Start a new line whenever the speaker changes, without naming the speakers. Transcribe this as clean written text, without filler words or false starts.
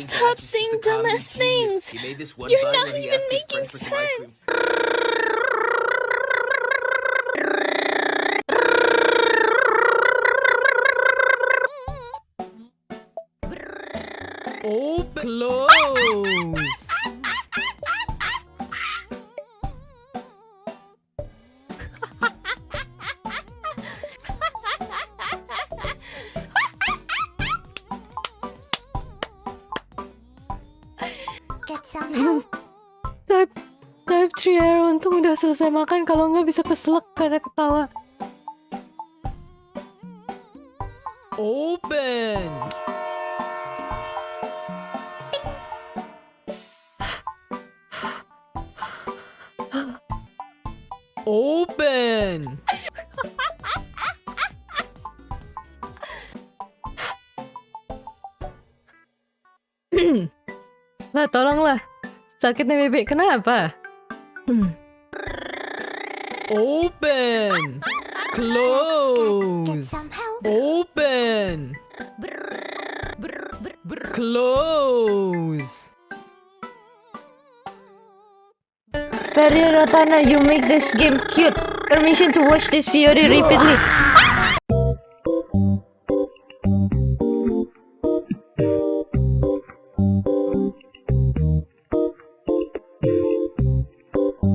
Stop saying dumbass things. You're not even making sense.
Open. Close.
Type 3 error, untung udah selesai makan, kalau nggak bisa keselak karena ketawa.
Open. Open.
Lah, tolonglah. Sakitnya bebek kenapa?
Open. Close. Open. Close.
Ferry Rotana, you make this game cute. Permission to watch this video repeatedly.